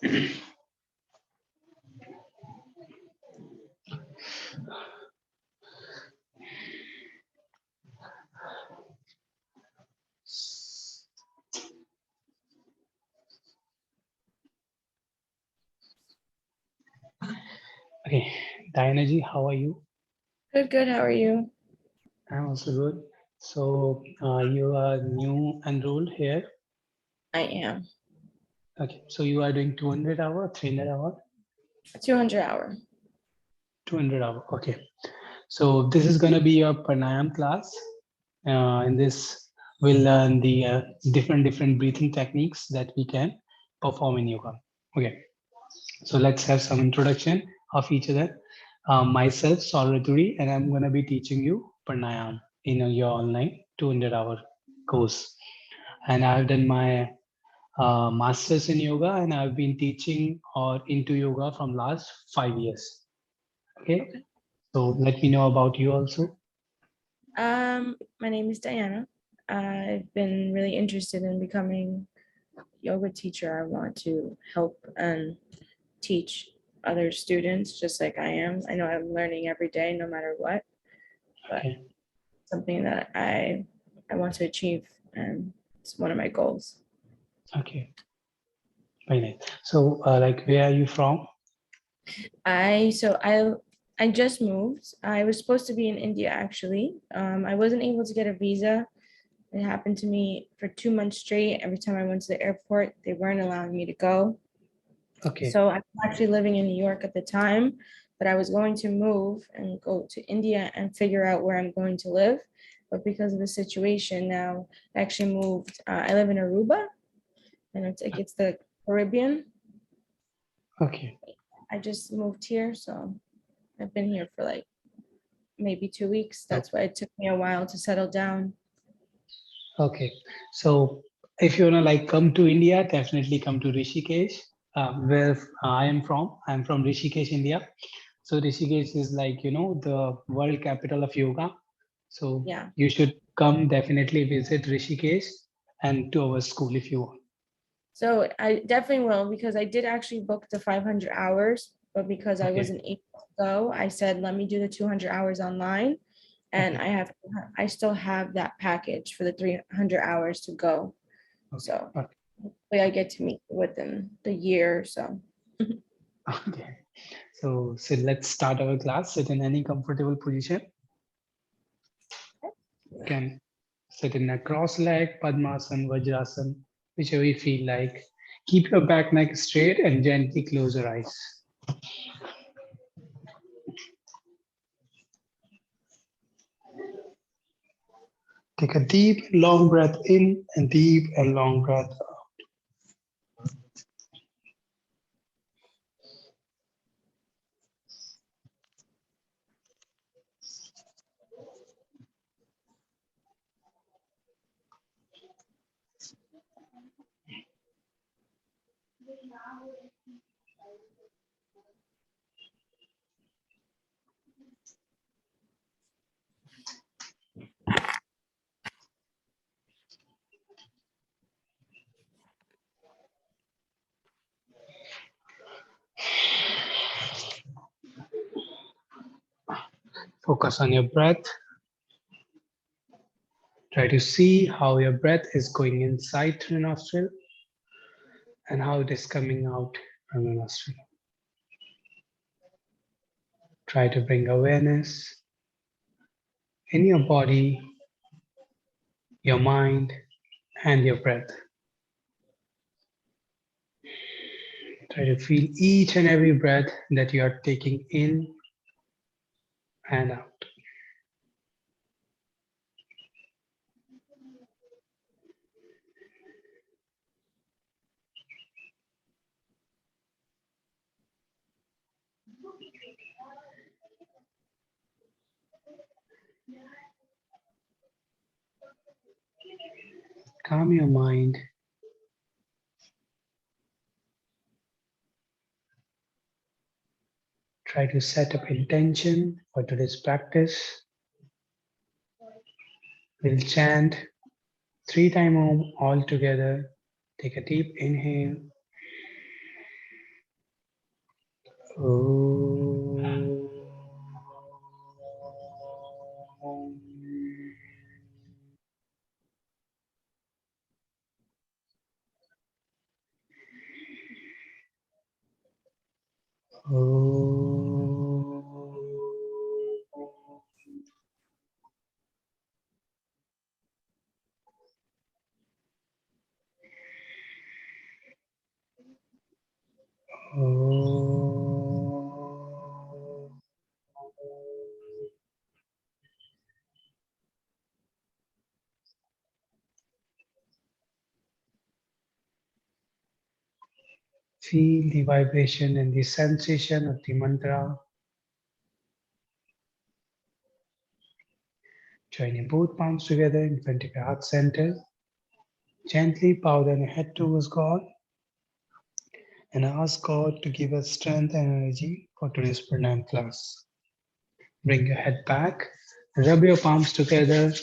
Okay, Diana ji, how are you? Good, good. How are you? I'm also good. So you are new enrolled here. I am. Okay, so you are doing 200 hour, 300 hour? 200 hour. 200 hour, okay. So this is gonna be your pranayam class. In this, we'll learn the different breathing techniques that we can perform in yoga. Okay, so let's have some introduction of each other. Myself, Sauraturi, and I'm gonna be teaching you pranayam in your online 200 hour course. And I've done my master's in yoga, and I've been teaching or into yoga from last 5 years. Okay, so let me know about you also. My name is Diana. I've been really interested in becoming a yoga teacher. I want to help and teach other students just like I am. I know I'm learning every day, no matter what, but Okay, something that I want to achieve, and it's one of my goals. okay, very nice. So like, where are you from? I just moved. I was supposed to be in India actually. I wasn't able to get a visa. It happened to me for 2 months straight. Every time I went to the airport, they weren't allowing me to go. Okay, So I was actually living in New York at the time, but I was going to move and go to India and figure out where I'm going to live. But because of the situation now, I actually moved. I live in Aruba, and it's the Caribbean. okay, I just moved here, so I've been here for like maybe 2 weeks. so, That's why it took me a while to settle down. okay. So if you wanna like come to India, definitely come to Rishikesh, where I am from. I'm from Rishikesh, India. So Rishikesh is like, the world capital of yoga. So Yeah. you should come definitely visit Rishikesh and to our school if you want. So I definitely will, because I did actually book the 500 hours, but because I Okay, wasn't able to go, I said, let me do the 200 hours online. And okay, I still have that package for the 300 hours to go. okay, So okay. hopefully I get to meet within the year or so. Okay. So let's start our class. Sit in any comfortable position. You can sit in a cross leg, Padmasana, Vajrasan, whichever you feel like. Keep your back neck straight and gently close your eyes. Take a deep, long breath in and deep and long breath out. Focus on your breath. Try to see how your breath is going inside through the nostril and how it is coming out from the nostril. Try to bring awareness in your body, your mind, and your breath. Try to feel each and every breath that you are taking in and out. Calm your mind. Try to set up intention for today's practice. We'll chant 3 times Om all together. Take a deep inhale. Feel the vibration and the sensation of the mantra. Join your both palms together in front of your heart center. Gently bow down your head towards God and ask God to give us strength and energy for today's pranayama class. Bring your head back, rub your palms together,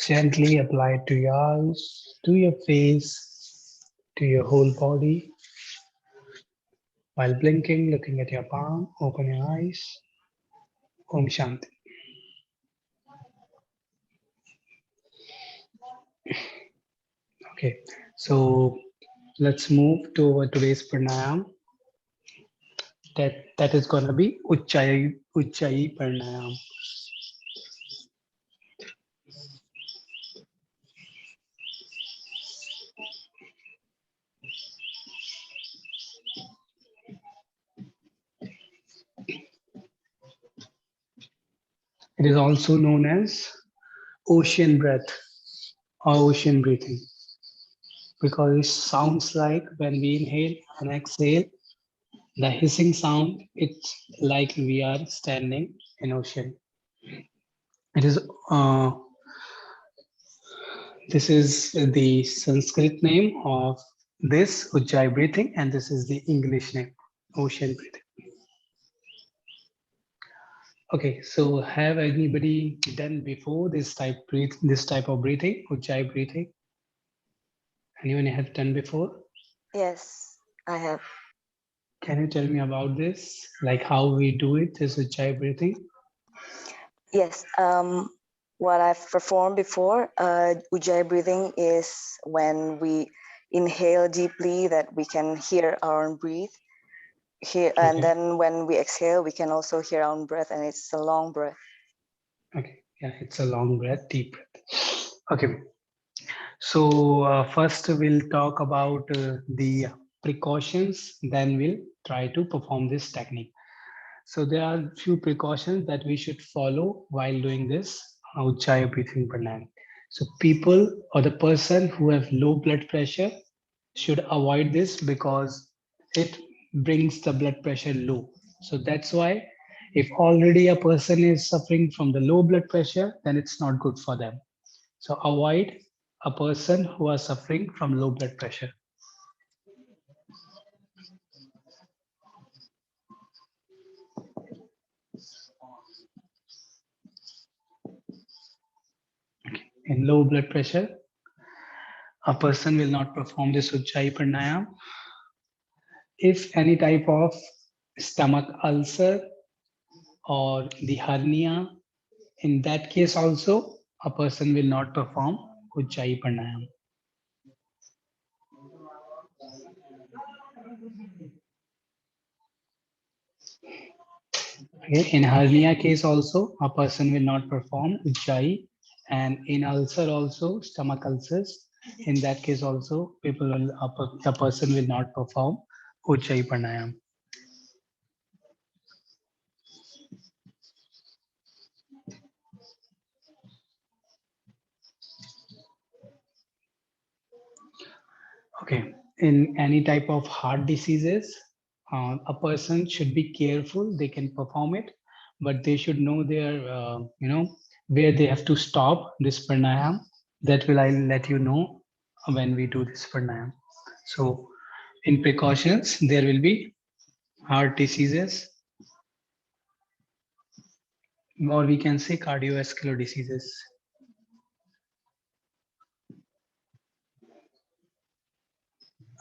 gently apply it to your eyes, to your face, to your whole body. While blinking, looking at your palm, open your eyes. Om Shanti. Okay, so let's move to today's pranayam. That is going to be Ujjayi pranayam. It is also known as ocean breath or ocean breathing because it sounds like when we inhale and exhale, the hissing sound, it's like we are standing in ocean. It is this is the Sanskrit name of this Ujjayi breathing, and this is the English name, ocean breathing. Okay, so have anybody done before this type of breathing, Ujjayi breathing? Anyone have done before? Yes, I have. Can you tell me about this? Like how we do it, this Ujjayi breathing? Yes, what I've performed before, Ujjayi breathing is when we inhale deeply that we can hear our own breath. Here, Okay. and then when we exhale, we can also hear our own breath, and it's a long breath. Okay, yeah, it's a long breath, deep breath. Okay, so first we'll talk about the precautions, then we'll try to perform this technique. So there are few precautions that we should follow while doing this Ujjayi breathing pranayama. So people or the person who have low blood pressure should avoid this because it brings the blood pressure low. So that's why if already a person is suffering from the low blood pressure, then it's not good for them. So avoid a person who are suffering from low blood pressure. In low blood pressure, a person will not perform this Ujjayi pranayam. If any type of stomach ulcer or the hernia, in that case also, a person will not perform Ujjayi pranayam. Okay. In hernia case also, a person will not perform Ujjayi, and in ulcer also, stomach ulcers, in that case also, the person will not perform Ujjayi pranayam. Okay, in any type of heart diseases, a person should be careful. They can perform it, but they should know where they have to stop this pranayam. That will I'll let you know when we do this pranayam. So, in precautions, there will be heart diseases, or we can say cardiovascular diseases.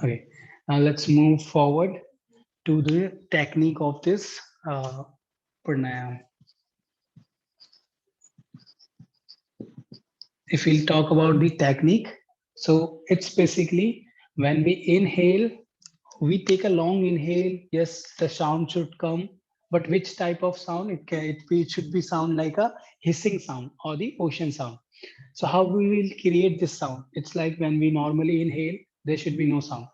Okay, now let's move forward. to the technique of this pranayama. If we'll talk about the technique, so it's basically when we inhale, we take a long inhale. Yes, the sound should come, but which type of sound? It should be sound like a hissing sound or the ocean sound. So how we will create this sound? It's like when we normally inhale, there should be no sound.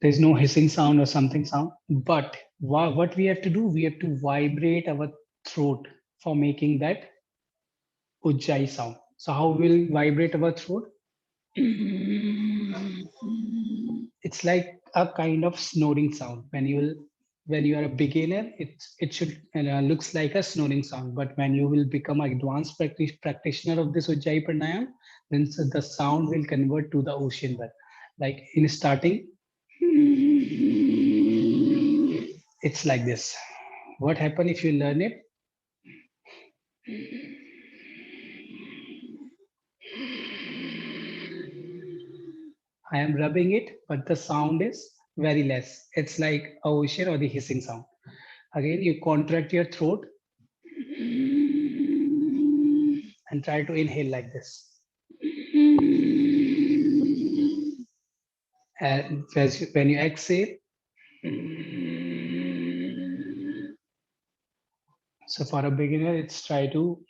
There's no hissing sound or something sound. But what we have to do, we have to vibrate our throat for making that Ujjayi sound. So how we'll vibrate our throat? It's like a kind of snoring sound. When you are a beginner, it should looks like a snoring sound. But when you will become an advanced practitioner of this Ujjayi pranayam, then the sound will convert to the ocean breath. Like in starting, it's like this. What happen if you learn it? I am rubbing it, but the sound is very less. It's like a ocean or the hissing sound. Again, you contract your throat and try to inhale like this. And when you exhale, so for a beginner, it's try to,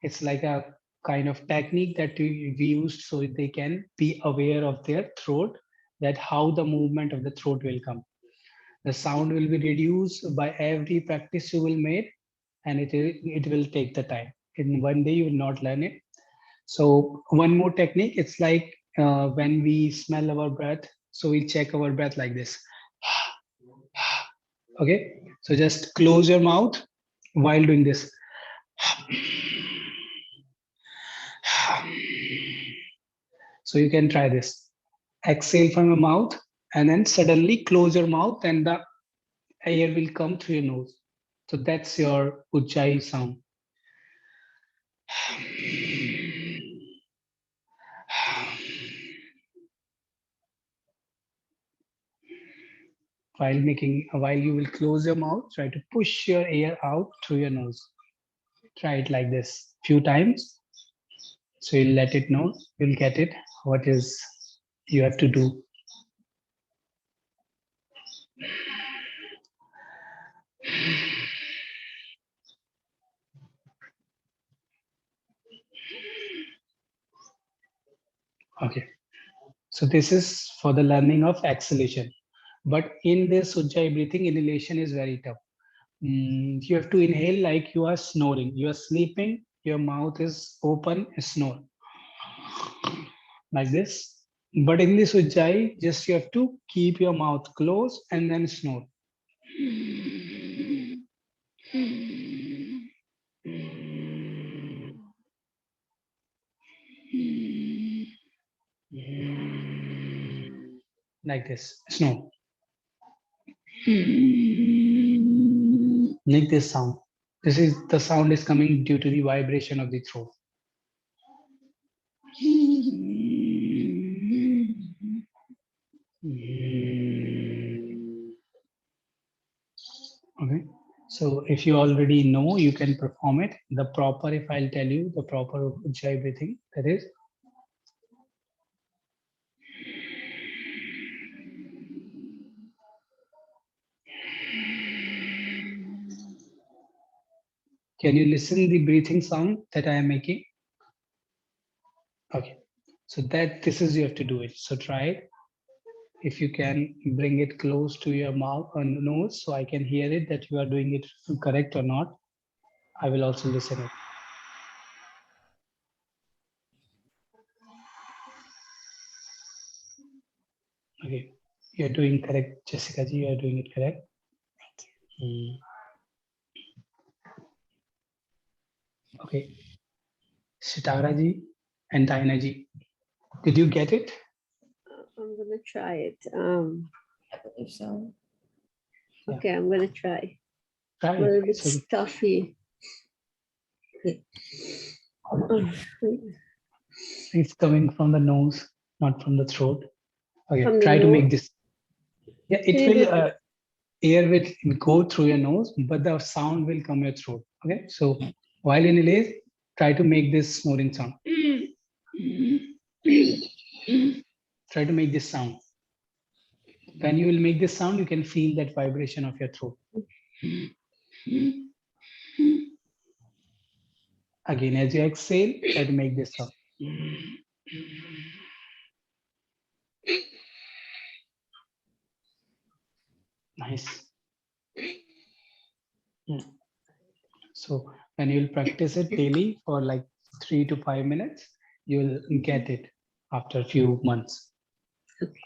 it's like a kind of technique that we used so they can be aware of their throat, that how the movement of the throat will come. The sound will be reduced by every practice you will make, and it will take the time. In one day, you will not learn it. So one more technique, it's like when we smell our breath, so we check our breath like this. Okay, so just close your mouth while doing this. So you can try this. Exhale from your mouth and then suddenly close your mouth and the air will come through your nose. So that's your Ujjayi sound. While you will close your mouth, try to push your air out through your nose. Try it like this few times. So you'll let it know, you'll get it, what is you have to do. Okay, so this is for the learning of exhalation. But in this Ujjayi breathing, inhalation is very tough. You have to inhale like you are snoring. You are sleeping, your mouth is open, snore. Like this. But in this Ujjayi, just you have to keep your mouth closed and then snore. Like this, snore. Make this sound. The sound is coming due to the vibration of the throat. Okay. So if you already know, you can perform it. The proper, if I'll tell you, the proper Ujjayi breathing, that is. Can you listen the breathing sound that I am making? Okay. So this is you have to do it. So try it. If you can bring it close to your mouth and nose, so I can hear it that you are doing it correct or not. I will also listen it. Okay, you're doing correct, Jessica ji. You are doing it correct. Thank you. Okay, Sitara ji and Diana ji, did you get it? I'm gonna try it. I believe so. Yeah. Okay, I'm gonna try. Try I'm a little it. bit So, stuffy. it's coming from the nose, not from the throat. Okay, From the try to make nose? this. Yeah, it Can you will, do air will go through your nose, but the sound will come your throat. Okay, so while inhale, try to make this snoring sound. Try to make this sound. When you will make this sound, you can feel that vibration of your throat. Again, as you exhale, try to make this sound. Nice. So when you'll practice it daily for like 3 to 5 minutes, you'll get it after a few months.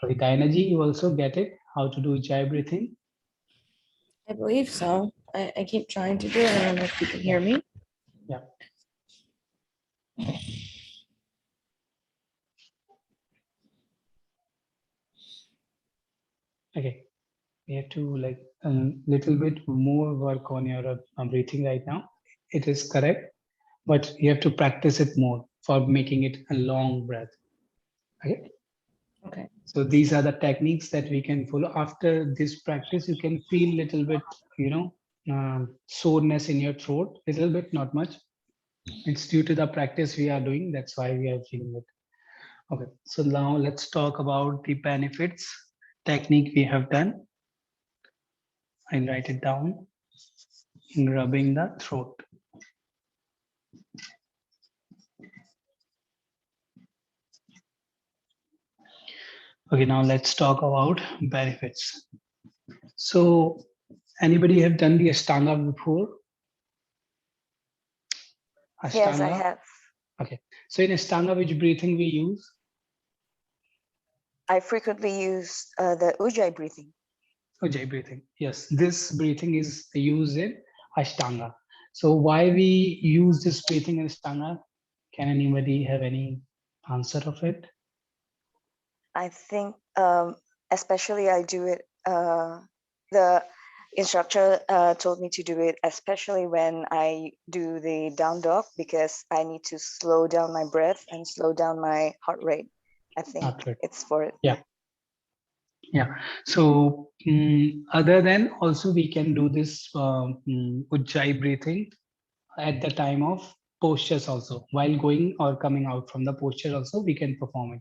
With energy, you also get it, how to do Ujjayi breathing. I believe so. I keep trying to do it. I don't know if you can hear me. Yeah. Okay. We have to like a little bit more work on your breathing right now. It is correct, but you have to practice it more for making it a long breath. Okay. Okay. So these are the techniques that we can follow. After this practice, you can feel little bit, soreness in your throat, little bit, not much. It's due to the practice we are doing. That's why we are feeling it. Okay. So now let's talk about the benefits technique we have done. I write it down. Rubbing the throat. Okay, now let's talk about benefits. So anybody have done the Ashtanga before? Yes, I Ashtanga. have. Okay. So in Ashtanga, which breathing we use? I frequently use the Ujjayi breathing. Ujjayi breathing. Yes, this breathing is used in Ashtanga. So why we use this breathing in Ashtanga? Can anybody have any answer of it? I think, especially I do it, the instructor told me to do it, especially when I do the down dog, because I need to slow down my breath and slow down my heart rate. I think Heart. it's for it. Yeah. Yeah. So other than also we can do this Ujjayi breathing at the time of postures also. While going or coming out from the posture also, we can perform it.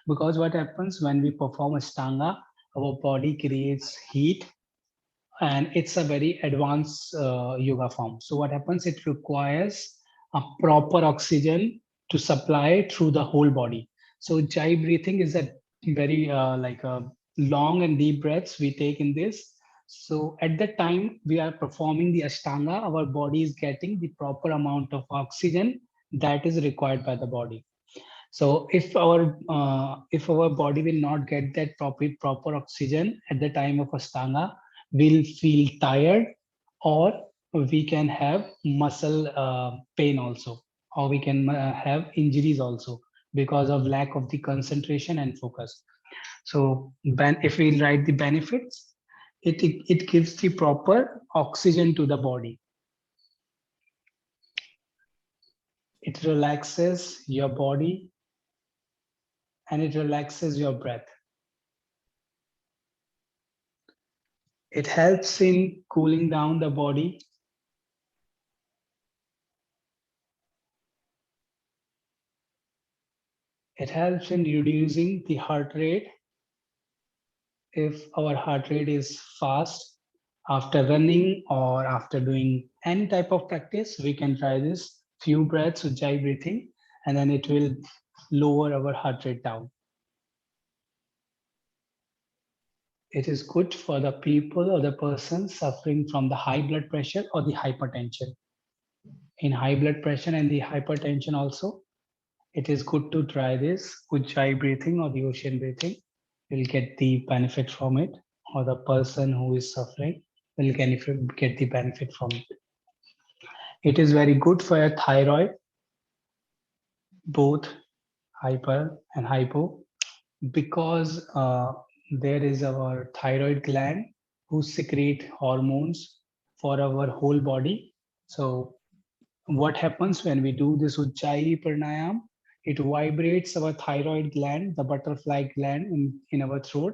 Because what happens when we perform Ashtanga, our body creates heat, and it's a very advanced yoga form. So what happens, it requires a proper oxygen to supply through the whole body. So Jai breathing is a very like a long and deep breaths we take in this. So at the time we are performing the Ashtanga, our body is getting the proper amount of oxygen that is required by the body. So if our body will not get that proper oxygen at the time of Ashtanga, we'll feel tired, or we can have muscle pain also, or we can have injuries also because of lack of the concentration and focus. So if we write the benefits, it gives the proper oxygen to the body. It relaxes your body and it relaxes your breath. It helps in cooling down the body. It helps in reducing the heart rate. If our heart rate is fast after running or after doing any type of practice, we can try this few breaths Ujjayi breathing, and then it will lower our heart rate down. It is good for the people or the person suffering from the high blood pressure or the hypertension. In high blood pressure and the hypertension also, it is good to try this Ujjayi breathing or the ocean breathing. You'll get the benefit from it, or the person who is suffering will get the benefit from it. It is very good for your thyroid, both hyper and hypo, because there is our thyroid gland who secrete hormones for our whole body. So what happens when we do this Ujjayi pranayam? It vibrates our thyroid gland, the butterfly gland in our throat.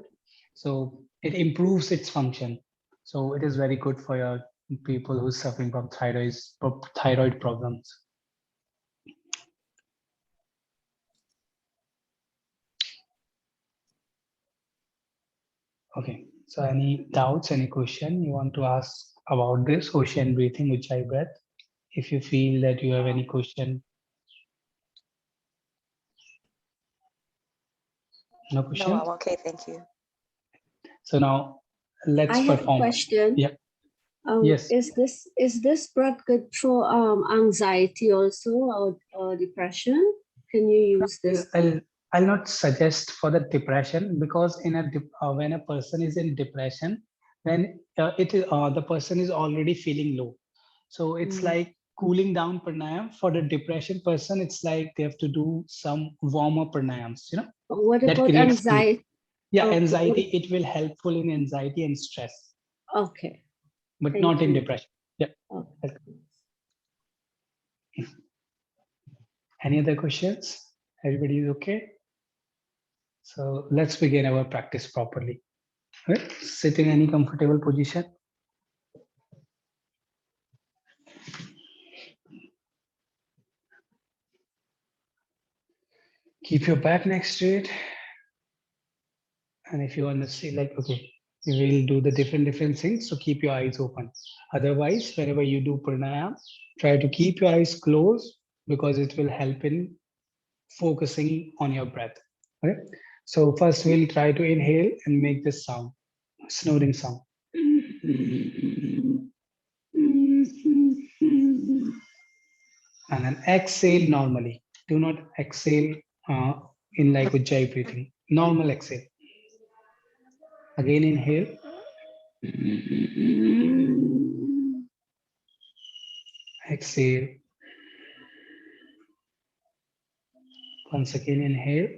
So it improves its function. So it is very good for your people who's suffering from thyroid problems. Okay, so any doubts, any question you want to ask about this ocean breathing, Ujjayi breath? If you feel that you have any question. No question? No, I'm okay, thank you. So now let's I have a perform. question. Yeah. Yes. Is this breath good for anxiety also, or depression? Can you use this? I'll not suggest for the depression, because in when a person is in depression, then the person is already feeling low. So it's like cooling down pranayam. For the depression person, it's like they have to do some warmer pranayams, What that about creates cool. anxiety? Yeah, Okay. anxiety, it will helpful in anxiety and stress, Okay. but Thank not in you. depression. Yeah. Okay. Any other questions? Everybody is okay? So let's begin our practice properly. Right? Sit in any comfortable position. Keep your back next to it. And if you want to see, like, okay, we will do the different things. So keep your eyes open. Otherwise, whenever you do pranayam, try to keep your eyes closed, because it will help in focusing on your breath. Okay. So first we'll try to inhale and make this sound, snoring sound. And then exhale normally. Do not exhale in like Ujjayi breathing. Normal exhale. Again inhale. Exhale. Once again inhale.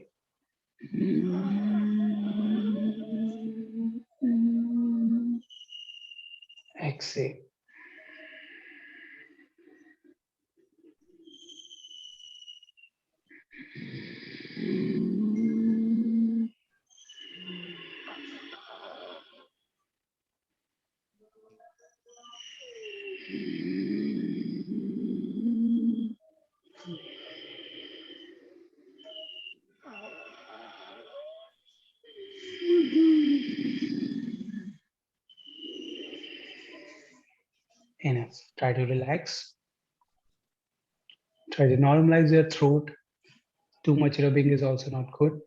Exhale. Enough. Try to relax. Try to normalize your throat. Too much rubbing is also not good.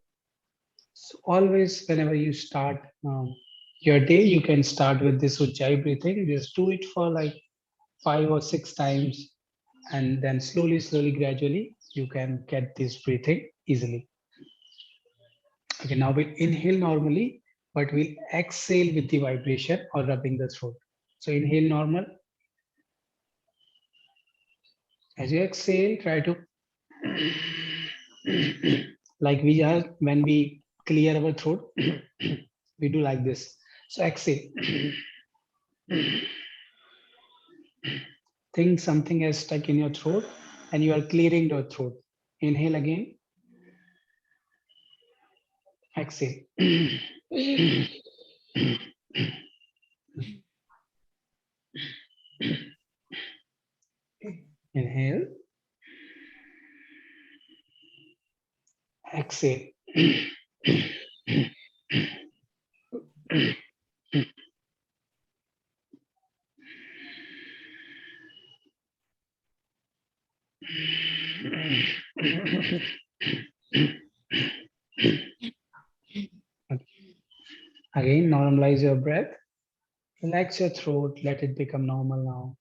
So always, whenever you start your day, you can start with this Ujjayi breathing. Just do it for like 5 or 6 times, and then slowly, gradually, you can get this breathing easily. Okay, now we'll inhale normally, but we'll exhale with the vibration or rubbing the throat. So inhale normal. As you exhale, try to like we are when we clear our throat, we do like this. So exhale. Think something is stuck in your throat and you are clearing your throat. Inhale again. Exhale. Inhale. Exhale. Again, normalize your breath. Relax your throat. Let it become normal now.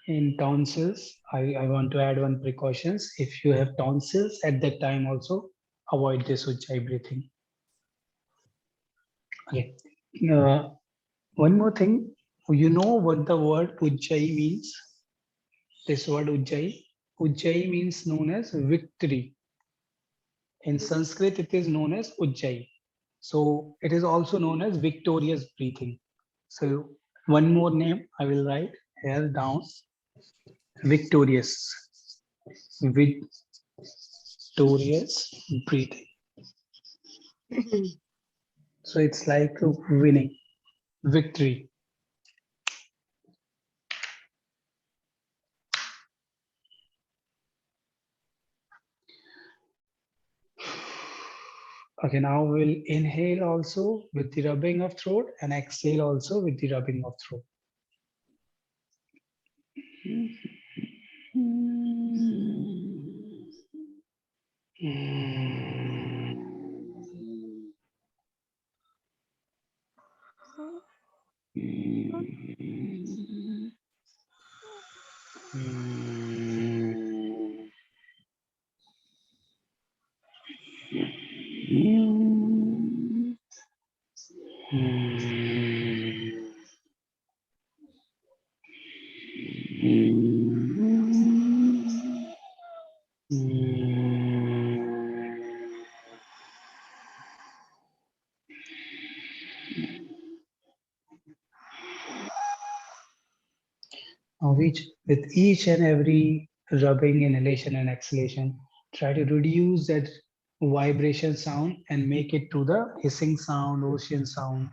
In tonsils, I want to add one precautions. If you have tonsils at that time also, avoid this Ujjayi breathing. Okay. One more thing, you know what the word Ujjayi means? This word Ujjayi. Ujjayi means known as victory. In Sanskrit, it is known as Ujjayi. So it is also known as victorious breathing. So one more name I will write here down. Victorious. victorious breathing. So it's like winning, victory. Okay, now we'll inhale also with the rubbing of throat and exhale also with the rubbing of throat. Now, with each and every rubbing, inhalation and exhalation, try to reduce that vibration sound and make it to the hissing sound, ocean sound.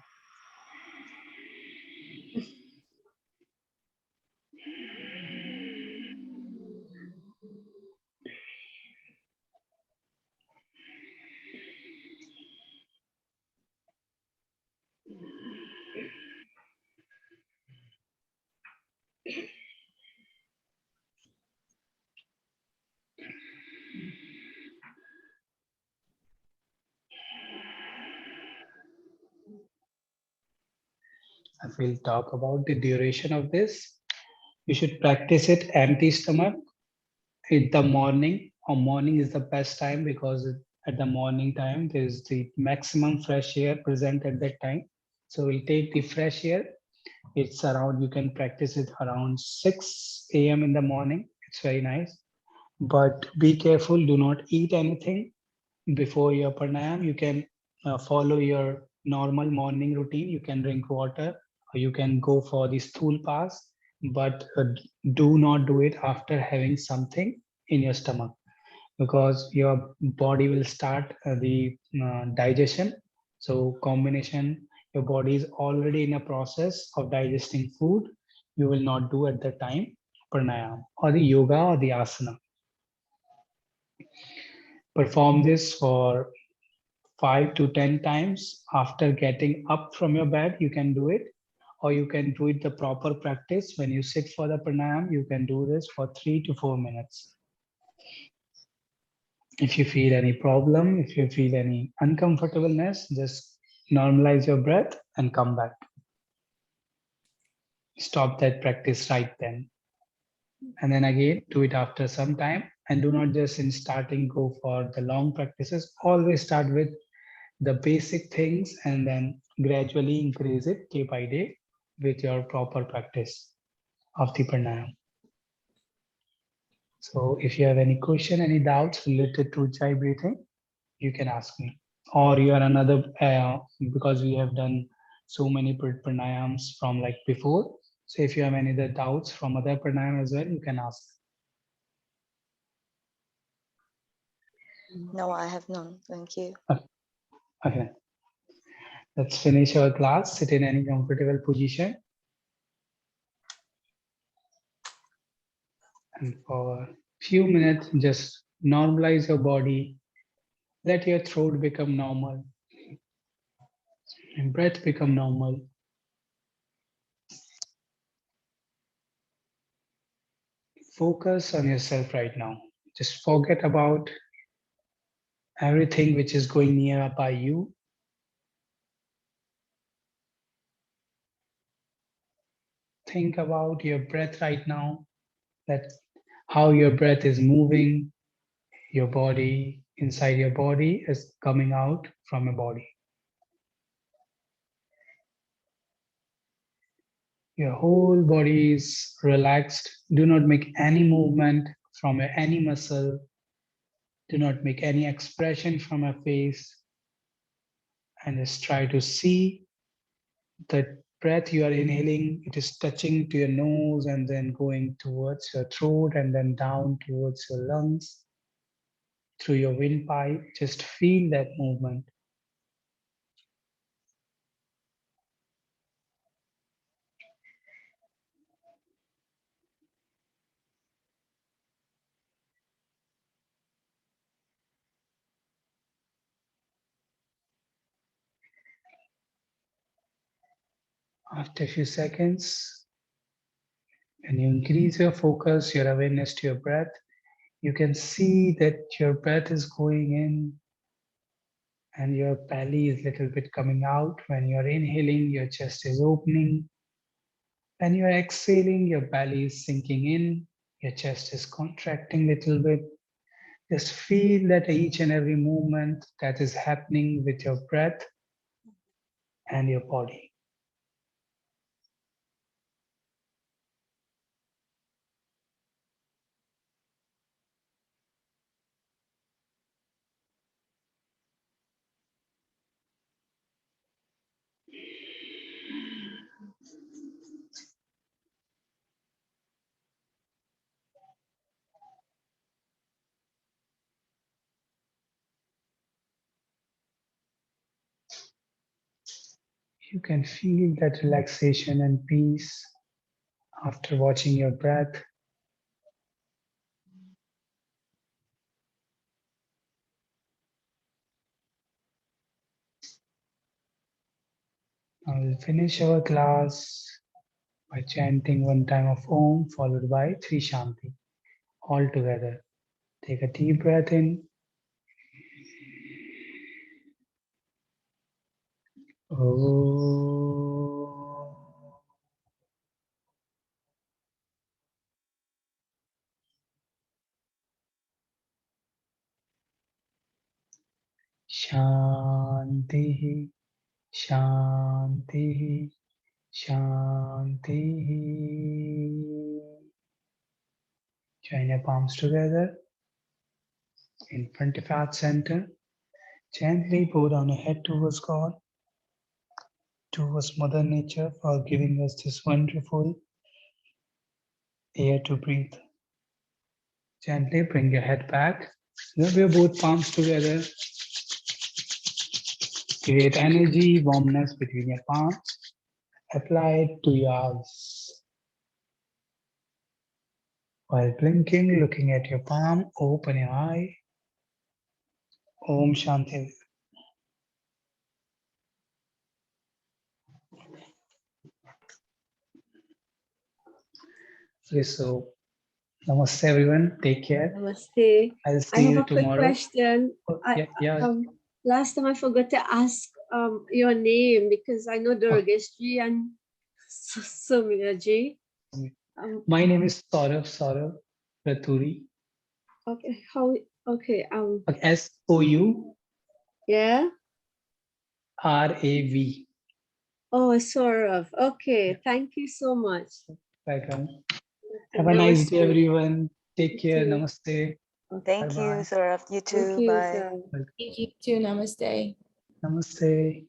If we'll talk about the duration of this, you should practice it empty stomach in the morning, or morning is the best time because at the morning time there is the maximum fresh air present at that time. So we'll take the fresh air. It's around, you can practice it around 6 a.m. in the morning. It's very nice, but be careful, do not eat anything before your pranayam. You can follow your normal morning routine. You can drink water or you can go for the stool pass, but do not do it after having something in your stomach, because your body will start the digestion. So combination, your body is already in a process of digesting food. You will not do at the time pranayam or the yoga or the asana. Perform this for 5 to 10 times after getting up from your bed. You can do it, or you can do it the proper practice. When you sit for the pranayam, you can do this for 3 to 4 minutes. If you feel any problem, if you feel any uncomfortableness, just normalize your breath and come back. Stop that practice right then. And then again, do it after some time, and do not just in starting go for the long practices. Always start with the basic things and then gradually increase it day by day with your proper practice of the pranayam. So if you have any question, any doubts related to Ujjayi breathing, you can ask me. Or you are another, because we have done so many pranayams from like before. So if you have any other doubts from other pranayam as well, you can ask. No, I have none. Thank you. Okay. Let's finish our class. Sit in any comfortable position. And for a few minutes, just normalize your body. Let your throat become normal and breath become normal. Focus on yourself right now. Just forget about everything which is going nearby you. Think about your breath right now, that how your breath is moving, your body, inside your body is coming out from your body. Your whole body is relaxed. Do not make any movement from any muscle. Do not make any expression from your face. And just try to see the breath you are inhaling. It is touching to your nose and then going towards your throat and then down towards your lungs. through your windpipe. Just feel that movement. After a few seconds, when you increase your focus, your awareness to your breath, you can see that your breath is going in and your belly is a little bit coming out. When you're inhaling, your chest is opening. When you're exhaling, your belly is sinking in, your chest is contracting a little bit. Just feel that each and every movement that is happening with your breath and your body. You can feel that relaxation and peace after watching your breath. Now we'll finish our class by chanting one time of Om followed by three Shanti. All together. Take a deep breath in. Om. Shanti, Shanti, Shanti. Join your palms together in front of heart center. Gently bow down your head towards God, towards Mother Nature for giving us this wonderful air to breathe. Gently bring your head back. Rub your both palms together. Create energy, warmness between your palms. Apply it to your eyes. While blinking, looking at your palm, open your eye. Om Shanti. Okay, so namaste everyone. Take care. Namaste. I'll I see have you a quick tomorrow. question. Oh, yeah. Last time I forgot to ask your name because I know Durgeshji and Sumiraji. My name is Saurav Raturi. Okay, how? Okay, SOURAV. yeah. Oh, Saurav. Okay, thank you so much. Welcome. Have a nice day, Namaste. everyone. Take care. You too. Namaste. Thank you, Bye-bye. Saurav. You Thank too. you, Bye. sir. Thank you too. Namaste. Namaste.